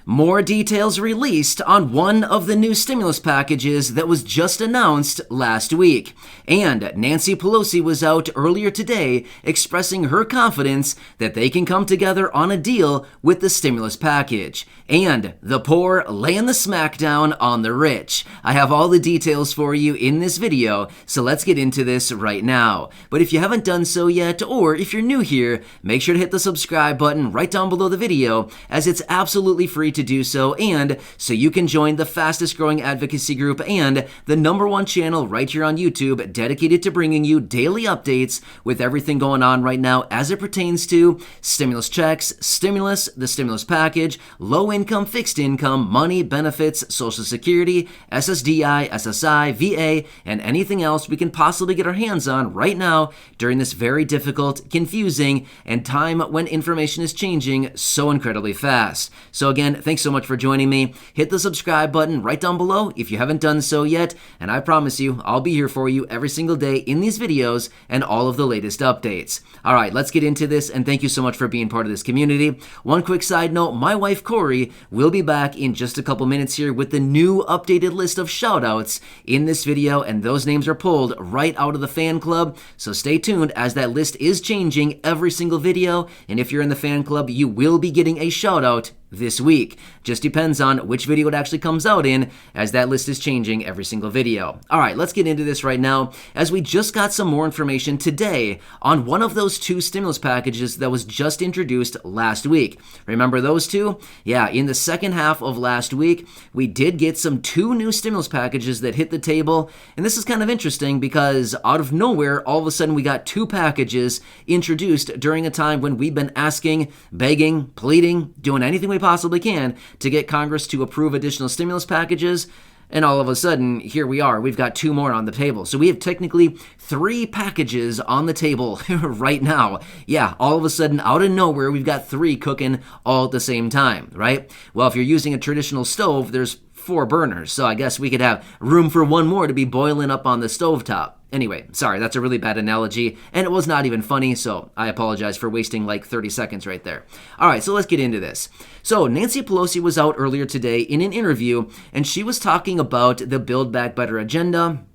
More details released on one of the new stimulus packages that was just announced last week. And Nancy Pelosi was out earlier today expressing her confidence that they can come together on a deal with the stimulus package. And the poor laying the smackdown on the rich. I have all the details for you in this video, so let's get into this right now. But if you haven't done so yet, or if you're new here, make sure to hit the subscribe button right down below the video, as it's absolutely free to do so, and so you can join the fastest growing advocacy group and the #1 channel right here on YouTube dedicated to bringing you daily updates with everything going on right now as it pertains to stimulus checks, stimulus, the stimulus package, low income, fixed income, money, benefits, Social Security, SSDI, SSI, VA, and anything else we can possibly get our hands on right now during this very difficult, confusing, and time when information is changing so incredibly fast. So again, thanks so much for joining me. Hit the subscribe button right down below if you haven't done so yet, and I promise you, I'll be here for you every single day in these videos and all of the latest updates. All right, let's get into this, and thank you so much for being part of this community. One quick side note, my wife Corey will be back in just a couple minutes here with the new updated list of shoutouts in this video, and those names are pulled right out of the fan club, so stay tuned as that list is changing every single video, and if you're in the fan club, you will be getting a shoutout this week. Just depends on which video it actually comes out in, as that list is changing every single video. All right, let's get into this right now, as we just got some more information today on one of those two stimulus packages that was just introduced last week. Remember those two? Yeah, in the second half of last week, we did get two new stimulus packages that hit the table, and this is kind of interesting because out of nowhere, all of a sudden we got two packages introduced during a time when we've been asking, begging, pleading, doing anything we possibly can to get Congress to approve additional stimulus packages, and all of a sudden, here we are. We've got two more on the table. So we have technically three packages on the table right now. Yeah, all of a sudden, out of nowhere, we've got three cooking all at the same time, right? Well, if you're using a traditional stove, there's 4 burners, so I guess we could have room for one more to be boiling up on the stovetop. Anyway, sorry, that's a really bad analogy, and it was not even funny, so I apologize for wasting like 30 seconds right there. All right, so let's get into this. So Nancy Pelosi was out earlier today in an interview, and she was talking about the Build Back Better agenda,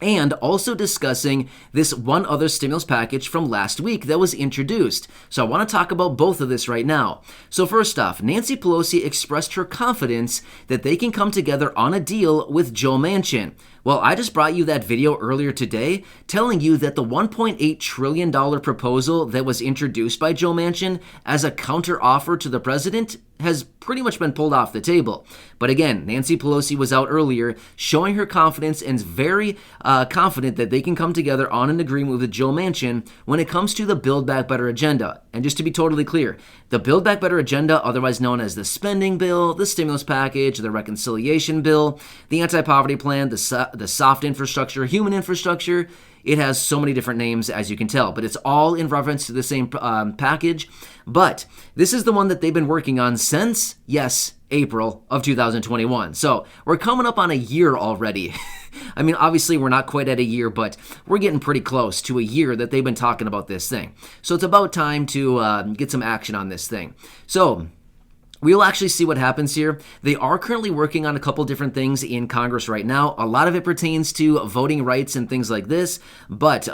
and also discussing this one other stimulus package from last week that was introduced. So I want to talk about both of this right now. So first off, Nancy Pelosi expressed her confidence that they can come together on a deal with Joe Manchin. Well, I just brought you that video earlier today telling you that the $1.8 trillion proposal that was introduced by Joe Manchin as a counteroffer to the president has pretty much been pulled off the table. But again, Nancy Pelosi was out earlier showing her confidence and is very confident that they can come together on an agreement with Joe Manchin when it comes to the Build Back Better agenda. And just to be totally clear, the Build Back Better agenda, otherwise known as the spending bill, the stimulus package, the reconciliation bill, the anti-poverty plan, the soft infrastructure, human infrastructure, it has so many different names, as you can tell, but it's all in reference to the same package. But this is the one that they've been working on since, yes, April of 2021. So we're coming up on a year already. I mean, obviously, we're not quite at a year, but we're getting pretty close to a year that they've been talking about this thing. So it's about time to get some action on this thing. So we'll actually see what happens here. They are currently working on a couple different things in Congress right now. A lot of it pertains to voting rights and things like this. But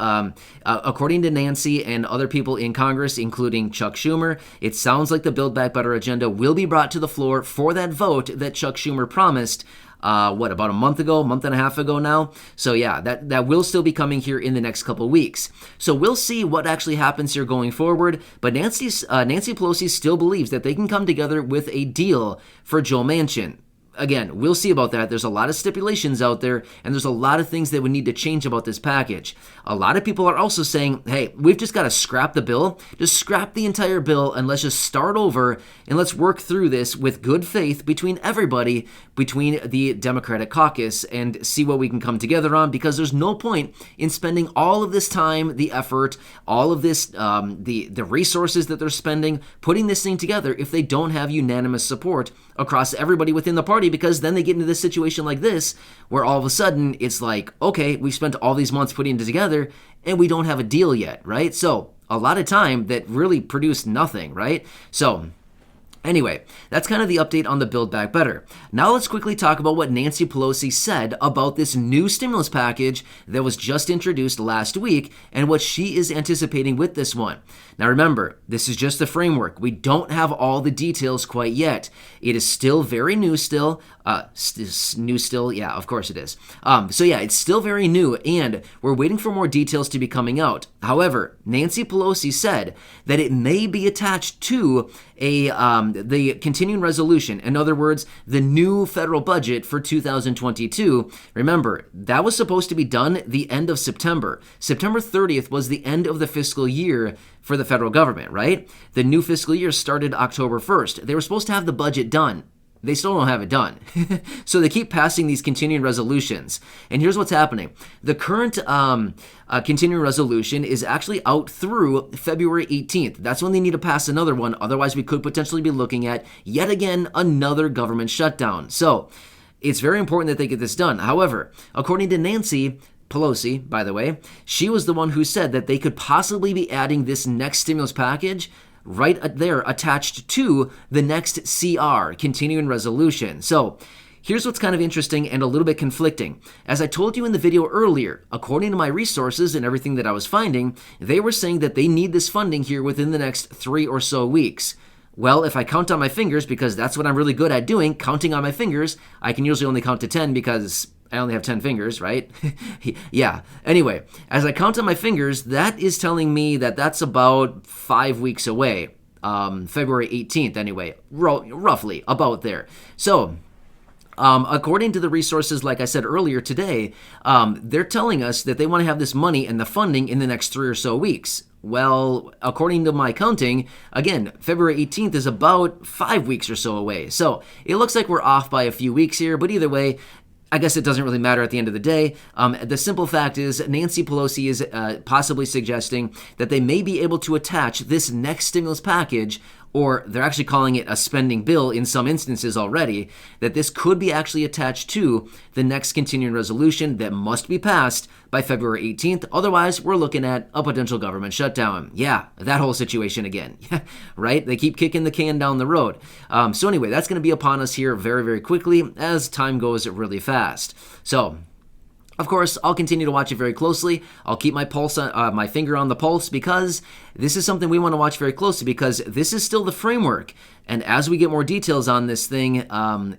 according to Nancy and other people in Congress, including Chuck Schumer, it sounds like the Build Back Better agenda will be brought to the floor for that vote that Chuck Schumer promised about a month and a half ago now. So yeah, that will still be coming here in the next couple weeks. So we'll see what actually happens here going forward. But Nancy Pelosi still believes that they can come together with a deal for Joe Manchin. Again, we'll see about that. There's a lot of stipulations out there, and there's a lot of things that would need to change about this package. A lot of people are also saying, hey, we've just got to scrap the bill. Just scrap the entire bill, and let's just start over, and let's work through this with good faith between everybody, between the Democratic caucus, and see what we can come together on, because there's no point in spending all of this time, the effort, all of this, the resources that they're spending, putting this thing together if they don't have unanimous support across everybody within the party, because then they get into this situation like this where all of a sudden it's like, okay, we spent all these months putting it together and we don't have a deal yet, right? So a lot of time that really produced nothing, right? So Anyway, that's kind of the update on the Build Back Better. Now let's quickly talk about what Nancy Pelosi said about this new stimulus package that was just introduced last week and what she is anticipating with this one. Now remember, this is just the framework. We don't have all the details quite yet. It is still very new still. Yeah, of course it is. It's still very new, and we're waiting for more details to be coming out. However, Nancy Pelosi said that it may be attached to the continuing resolution. In other words, the new federal budget for 2022. Remember, that was supposed to be done the end of September. September 30th was the end of the fiscal year for the federal government, right? The new fiscal year started October 1st. They were supposed to have the budget done. They still don't have it done. So they keep passing these continuing resolutions. And here's what's happening. The current continuing resolution is actually out through February 18th. That's when they need to pass another one. Otherwise, we could potentially be looking at, yet again, another government shutdown. So it's very important that they get this done. However, according to Nancy Pelosi, by the way, she was the one who said that they could possibly be adding this next stimulus package right there attached to the next CR, continuing resolution. So here's what's kind of interesting and a little bit conflicting. As I told you in the video earlier, according to my resources and everything that I was finding, they were saying that they need this funding here within the next 3 or so weeks. Well, if I count on my fingers, because that's what I'm really good at doing, counting on my fingers, I can usually only count to 10 because I only have 10 fingers, right? Yeah. Anyway, as I count on my fingers, that is telling me that that's about 5 weeks away. February 18th, anyway, roughly about there. So, according to the resources, like I said earlier today, they're telling us that they want to have this money and the funding in the next 3 or so weeks. Well, according to my counting, again, February 18th is about 5 weeks or so away. So it looks like we're off by a few weeks here, but either way, I guess it doesn't really matter at the end of the day. The simple fact is Nancy Pelosi is possibly suggesting that they may be able to attach this next stimulus package, or they're actually calling it a spending bill in some instances already, that this could be actually attached to the next continuing resolution that must be passed by February 18th. Otherwise, we're looking at a potential government shutdown. Yeah, that whole situation again, right? They keep kicking the can down the road. So anyway, that's going to be upon us here very, very quickly as time goes really fast. So, of course, I'll continue to watch it very closely. I'll keep my my finger on the pulse, because this is something we want to watch very closely, because this is still the framework. And as we get more details on this thing,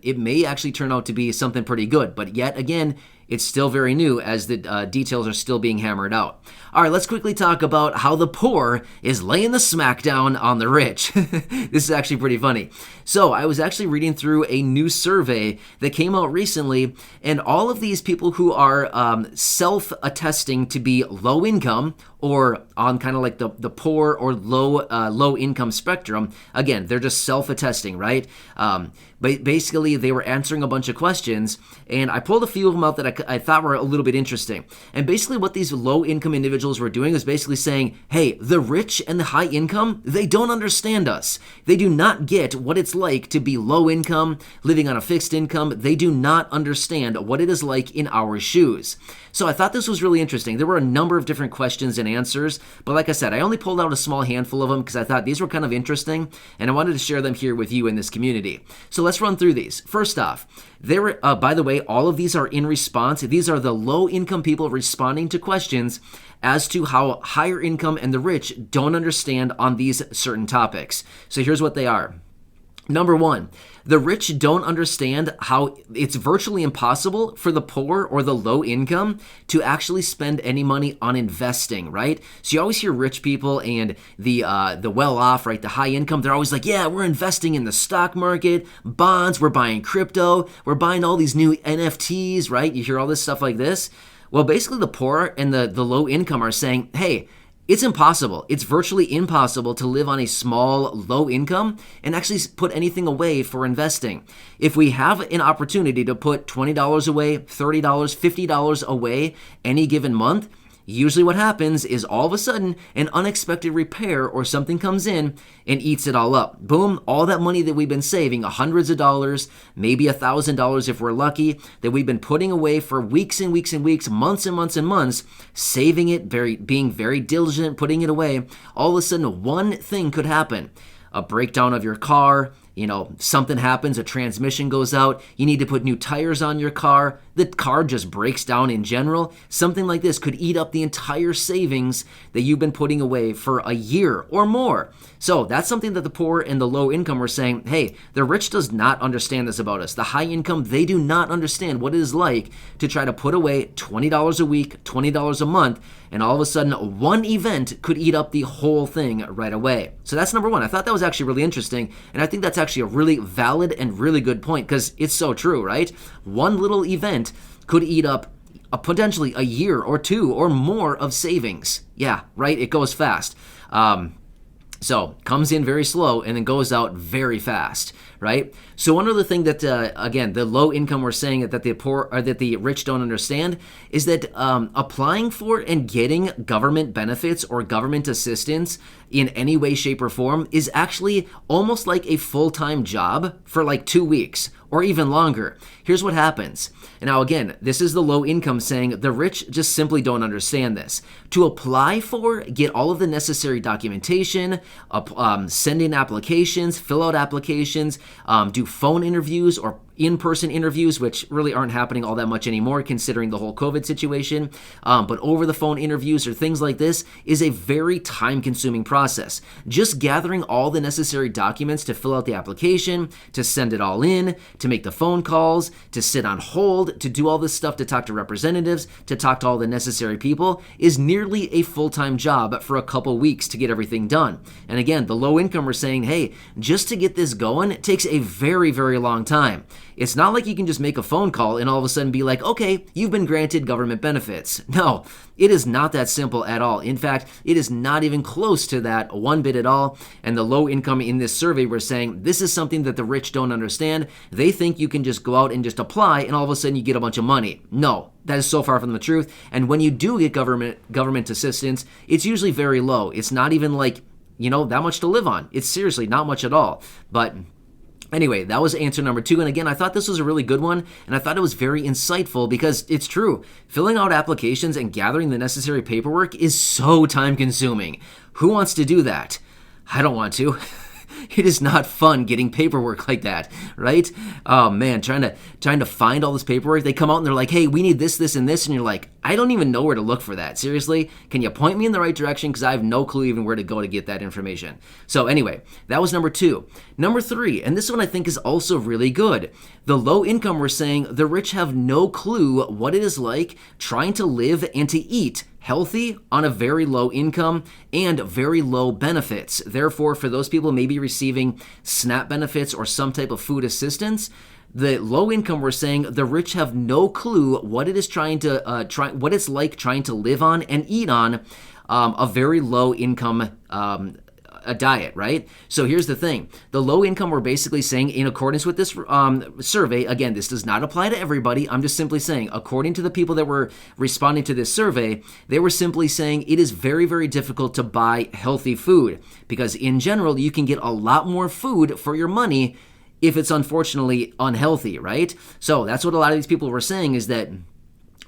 it may actually turn out to be something pretty good. But yet again, it's still very new as the details are still being hammered out. All right, let's quickly talk about how the poor is laying the smackdown on the rich. This is actually pretty funny. So I was actually reading through a new survey that came out recently, and all of these people who are self-attesting to be low income or on kind of like the poor or low income spectrum, again, they're just self-attesting, right? But basically, they were answering a bunch of questions, and I pulled a few of them out that I thought were a little bit interesting. And basically what these low-income individuals were doing is basically saying, hey, the rich and the high income, they don't understand us. They do not get what it's like to be low income, living on a fixed income. They do not understand what it is like in our shoes. So I thought this was really interesting. There were a number of different questions and answers, but like I said, I only pulled out a small handful of them because I thought these were kind of interesting, and I wanted to share them here with you in this community. So let's run through these. First off, by the way, all of these are in response. These are the low-income people responding to questions as to how higher income and the rich don't understand on these certain topics. So here's what they are. Number one, the rich don't understand how it's virtually impossible for the poor or the low income to actually spend any money on investing, right? So you always hear rich people and the well-off, right, the high income, they're always like, yeah, we're investing in the stock market, bonds, we're buying crypto, we're buying all these new NFTs, right? You hear all this stuff like this. Well, basically the poor and the low income are saying, hey, it's impossible. It's virtually impossible to live on a small, low income and actually put anything away for investing. If we have an opportunity to put $20 away, $30, $50 away any given month, usually what happens is all of a sudden an unexpected repair or something comes in and eats it all up. Boom, all that money that we've been saving, hundreds of dollars, maybe $1,000 if we're lucky, that we've been putting away for weeks and weeks and weeks, months and months and months, saving it, being very diligent, putting it away, all of a sudden one thing could happen. A breakdown of your car, something happens, a transmission goes out, you need to put new tires on your car, the car just breaks down in general. Something like this could eat up the entire savings that you've been putting away for a year or more. So that's something that the poor and the low income were saying, hey, the rich does not understand this about us. The high income, they do not understand what it is like to try to put away $20 a week, $20 a month, and all of a sudden one event could eat up the whole thing right away. So that's number one. I thought that was actually really interesting, and I think that's actually a really valid and really good point because it's so true, right? One little event could eat up potentially a year or two or more of savings. Yeah, right? It goes fast. So comes in very slow and then goes out very fast, right? So one other thing that, again, the low income were saying that the poor or that the rich don't understand is that applying for and getting government benefits or government assistance in any way, shape, or form is actually almost like a full-time job for like 2 weeks or even longer. Here's what happens. And now again, this is the low income saying the rich just simply don't understand this. To apply for, get all of the necessary documentation, send in applications, fill out applications, do phone interviews or in-person interviews, which really aren't happening all that much anymore considering the whole COVID situation. But over the phone interviews or things like this is a very time-consuming process. Just gathering all the necessary documents to fill out the application, to send it all in, to make the phone calls, to sit on hold, to do all this stuff, to talk to representatives, to talk to all the necessary people is nearly a full-time job for a couple weeks to get everything done. And again, the low income are saying, hey, just to get this going, it takes a very, very long time. It's not like you can just make a phone call and all of a sudden be like, okay, you've been granted government benefits. No, it is not that simple at all. In fact, it is not even close to that one bit at all. And the low income in this survey were saying this is something that the rich don't understand. They think you can just go out and just apply and all of a sudden you get a bunch of money. No, that is so far from the truth. And when you do get government assistance, it's usually very low. It's not even like, that much to live on. It's seriously not much at all. But anyway, that was answer number 2. And again, I thought this was a really good one, and I thought it was very insightful because it's true. Filling out applications and gathering the necessary paperwork is so time-consuming. Who wants to do that? I don't want to. It is not fun getting paperwork like that, right? Oh man, trying to find all this paperwork. They come out and they're like, hey, we need this, this, and this. And you're like, I don't even know where to look for that. Seriously? Can you point me in the right direction? Because I have no clue even where to go to get that information. So anyway, that was number 2. Number 3, and this one I think is also really good. The low income were saying the rich have no clue what it is like trying to live and to eat healthy on a very low income and very low benefits. Therefore, for those people maybe receiving SNAP benefits or some type of food assistance, the low income were saying the rich have no clue what it is what it's like trying to live on and eat on a very low income a diet, right? So here's the thing. The low income were basically saying, in accordance with this survey, again, this does not apply to everybody. I'm just simply saying, according to the people that were responding to this survey, they were simply saying it is very, very difficult to buy healthy food because in general, you can get a lot more food for your money if it's unfortunately unhealthy, right? So that's what a lot of these people were saying is that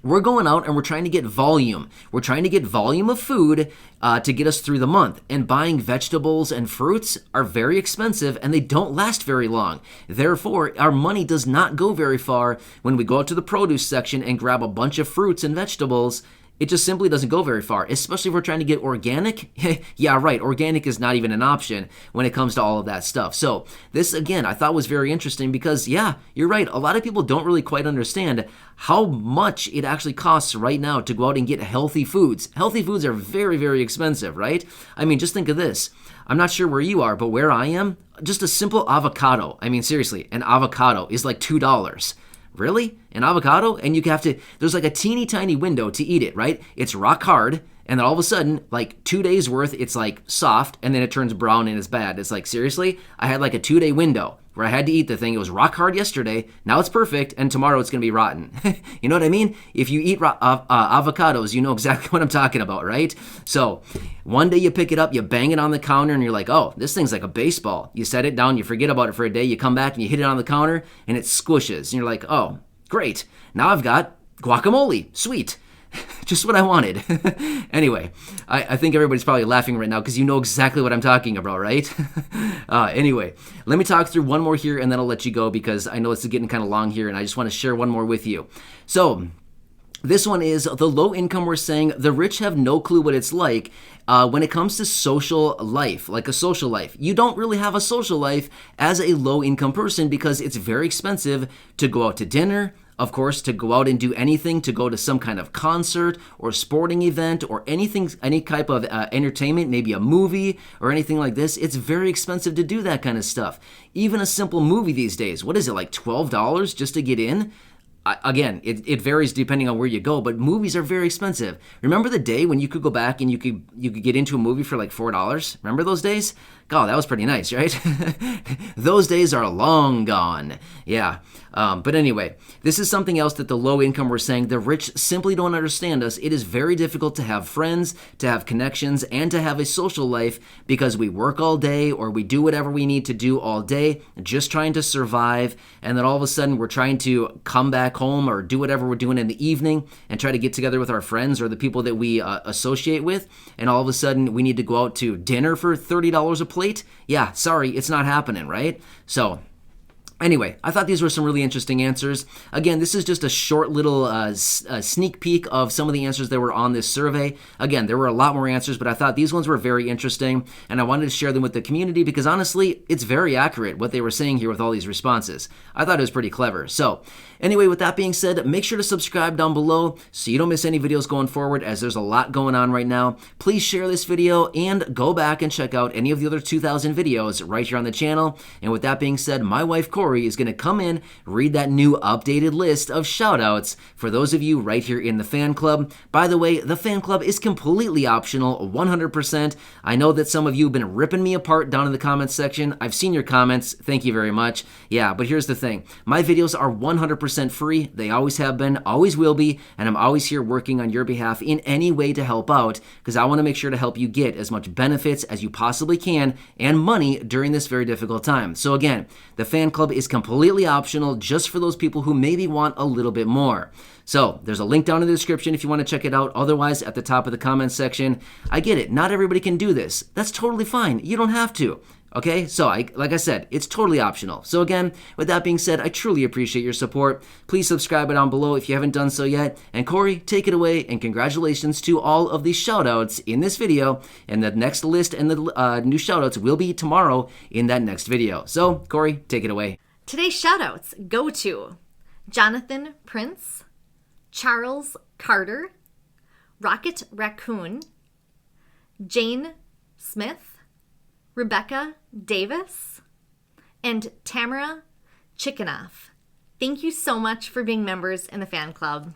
we're going out and we're trying to get volume. We're trying to get volume of food to get us through the month. And buying vegetables and fruits are very expensive and they don't last very long. Therefore, our money does not go very far when we go out to the produce section and grab a bunch of fruits and vegetables. It just simply doesn't go very far, especially if we're trying to get organic. Yeah, right. Organic is not even an option when it comes to all of that stuff. So this, again, I thought was very interesting because, yeah, you're right. A lot of people don't really quite understand how much it actually costs right now to go out and get healthy foods. Healthy foods are very, very expensive, right? I mean, just think of this. I'm not sure where you are, but where I am, just a simple avocado. I mean, seriously, an avocado is like $2. Really? An avocado? And you have to, there's like a teeny tiny window to eat it, right? It's rock hard, and then all of a sudden, like 2 days worth, it's like soft, and then it turns brown and it's bad. It's like, seriously? I had like a 2-day window where I had to eat the thing. It was rock hard yesterday, now it's perfect, and tomorrow it's going to be rotten. You know what I mean? If you eat avocados, you know exactly what I'm talking about, right? So one day you pick it up, you bang it on the counter, and you're like, oh, this thing's like a baseball. You set it down, you forget about it for a day, you come back and you hit it on the counter, and it squishes. And you're like, oh, great. Now I've got guacamole. Sweet. Just what I wanted. Anyway, I think everybody's probably laughing right now because you know exactly what I'm talking about, right? Anyway, let me talk through one more here and then I'll let you go because I know it's getting kind of long here and I just want to share one more with you. So, this one is the low income. We're saying the rich have no clue what it's like when it comes to social life, like a social life. You don't really have a social life as a low income person because it's very expensive to go out to dinner, of course, to go out and do anything, to go to some kind of concert or sporting event or anything, any type of entertainment, maybe a movie or anything like this. It's very expensive to do that kind of stuff. Even a simple movie these days, what is it, like $12 just to get in? Again, it varies depending on where you go, but movies are very expensive. Remember the day when you could go back and you could get into a movie for like $4? Remember those days? God, that was pretty nice, right? Those days are long gone. Yeah. But anyway, this is something else that the low income were saying. The rich simply don't understand us. It is very difficult to have friends, to have connections, and to have a social life because we work all day or we do whatever we need to do all day, just trying to survive. And then all of a sudden we're trying to come back home or do whatever we're doing in the evening and try to get together with our friends or the people that we associate with. And all of a sudden we need to go out to dinner for $30 a plate. Yeah, sorry, it's not happening, right? So anyway, I thought these were some really interesting answers. Again, this is just a short little sneak peek of some of the answers that were on this survey. Again, there were a lot more answers, but I thought these ones were very interesting, and I wanted to share them with the community because honestly, it's very accurate what they were saying here with all these responses. I thought it was pretty clever. So anyway, with that being said, make sure to subscribe down below so you don't miss any videos going forward as there's a lot going on right now. Please share this video and go back and check out any of the other 2,000 videos right here on the channel. And with that being said, my wife Corey is going to come in, read that new updated list of shoutouts for those of you right here in the fan club. By the way, the fan club is completely optional, 100%. I know that some of you have been ripping me apart down in the comments section. I've seen your comments. Thank you very much. Yeah, but here's the thing. My videos are 100% free. They always have been, always will be, and I'm always here working on your behalf in any way to help out because I want to make sure to help you get as much benefits as you possibly can and money during this very difficult time. So again, the fan club is completely optional just for those people who maybe want a little bit more. So there's a link down in the description if you want to check it out. Otherwise, at the top of the comments section. I get it. Not everybody can do this. That's totally fine. You don't have to. Okay, so like I said, it's totally optional. So again, with that being said, I truly appreciate your support. Please subscribe down below if you haven't done so yet. And Corey, take it away, and congratulations to all of these shoutouts in this video. And the next list and the new shoutouts will be tomorrow in that next video. So Corey, take it away. Today's shoutouts go to Jonathan Prince, Charles Carter, Rocket Raccoon, Jane Smith, Rebecca Davis, and Tamara Chickenoff. Thank you so much for being members in the fan club.